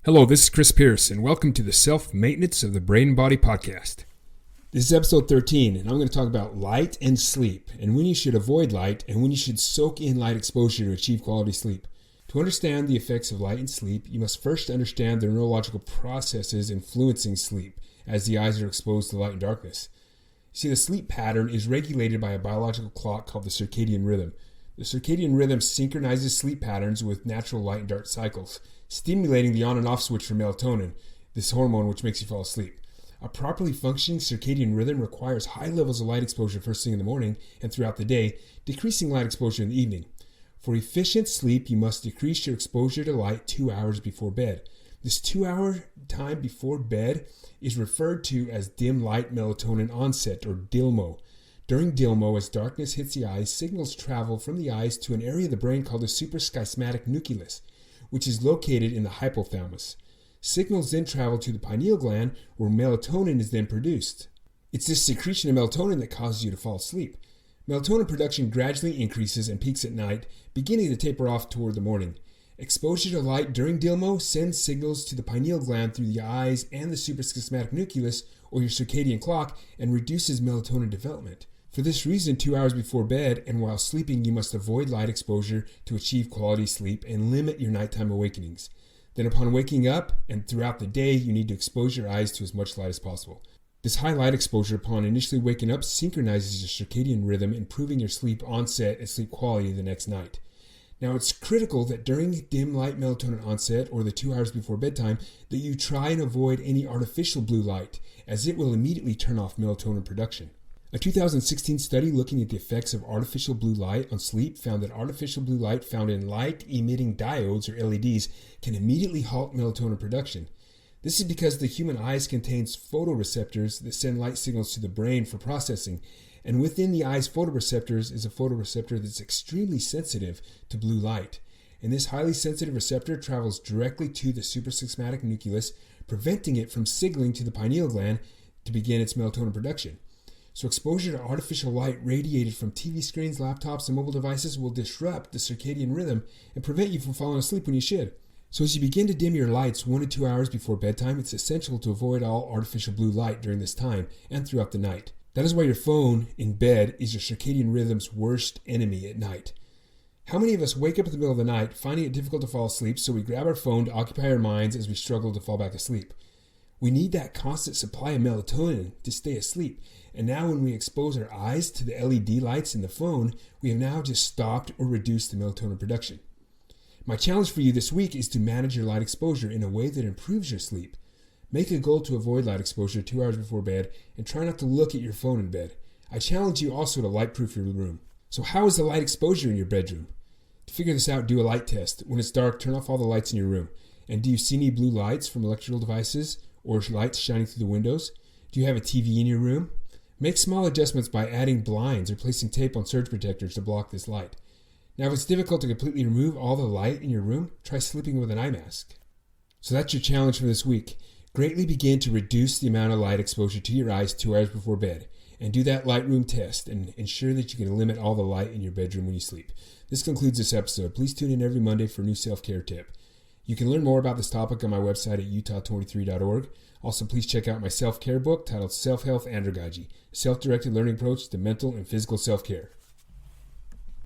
Hello, this is Chris Pierce, and welcome to the Self-Maintenance of the Brain and Body podcast. This is episode 13, and I'm going to talk about light and sleep, and when you should avoid light, and when you should soak in light exposure to achieve quality sleep. To understand the effects of light and sleep, you must first understand the neurological processes influencing sleep, as the eyes are exposed to light and darkness. See, the sleep pattern is regulated by a biological clock called the circadian rhythm. The circadian rhythm synchronizes sleep patterns with natural light and dark cycles, stimulating the on and off switch for melatonin, this hormone which makes you fall asleep. A properly functioning circadian rhythm requires high levels of light exposure first thing in the morning and throughout the day, decreasing light exposure in the evening. For efficient sleep, you must decrease your exposure to light 2 hours before bed. This 2-hour time before bed is referred to as dim light melatonin onset, or DILMO. During DILMO, as darkness hits the eyes, signals travel from the eyes to an area of the brain called the suprachiasmatic nucleus, which is located in the hypothalamus. Signals then travel to the pineal gland, where melatonin is then produced. It's this secretion of melatonin that causes you to fall asleep. Melatonin production gradually increases and peaks at night, beginning to taper off toward the morning. Exposure to light during DILMO sends signals to the pineal gland through the eyes and the suprachiasmatic nucleus, or your circadian clock, and reduces melatonin development. For this reason, 2 hours before bed and while sleeping, you must avoid light exposure to achieve quality sleep and limit your nighttime awakenings. Then upon waking up and throughout the day, you need to expose your eyes to as much light as possible. This high light exposure upon initially waking up synchronizes your circadian rhythm, improving your sleep onset and sleep quality the next night. Now, it's critical that during dim light melatonin onset, or the 2 hours before bedtime, that you try and avoid any artificial blue light, as it will immediately turn off melatonin production. A 2016 study looking at the effects of artificial blue light on sleep found that artificial blue light found in light-emitting diodes, or LEDs, can immediately halt melatonin production. This is because the human eyes contains photoreceptors that send light signals to the brain for processing, and within the eye's photoreceptors is a photoreceptor that's extremely sensitive to blue light. And this highly sensitive receptor travels directly to the suprachiasmatic nucleus, preventing it from signaling to the pineal gland to begin its melatonin production. So exposure to artificial light radiated from TV screens, laptops, and mobile devices will disrupt the circadian rhythm and prevent you from falling asleep when you should. So as you begin to dim your lights 1 to 2 hours before bedtime, it's essential to avoid all artificial blue light during this time and throughout the night. That is why your phone in bed is your circadian rhythm's worst enemy at night. How many of us wake up in the middle of the night finding it difficult to fall asleep, so we grab our phone to occupy our minds as we struggle to fall back asleep? We need that constant supply of melatonin to stay asleep. And now when we expose our eyes to the LED lights in the phone, we have now just stopped or reduced the melatonin production. My challenge for you this week is to manage your light exposure in a way that improves your sleep. Make a goal to avoid light exposure 2 hours before bed and try not to look at your phone in bed. I challenge you also to light-proof your room. So how is the light exposure in your bedroom? To figure this out, do a light test. When it's dark, turn off all the lights in your room. And do you see any blue lights from electrical devices or lights shining through the windows? Do you have a TV in your room? Make small adjustments by adding blinds or placing tape on surge protectors to block this light. Now, if it's difficult to completely remove all the light in your room, try sleeping with an eye mask. So that's your challenge for this week. Greatly begin to reduce the amount of light exposure to your eyes 2 hours before bed. And do that light room test and ensure that you can limit all the light in your bedroom when you sleep. This concludes this episode. Please tune in every Monday for a new self-care tip. You can learn more about this topic on my website at utah23.org. Also, please check out my self-care book titled Self-Health Andragogy, a self-directed learning approach to mental and physical self-care.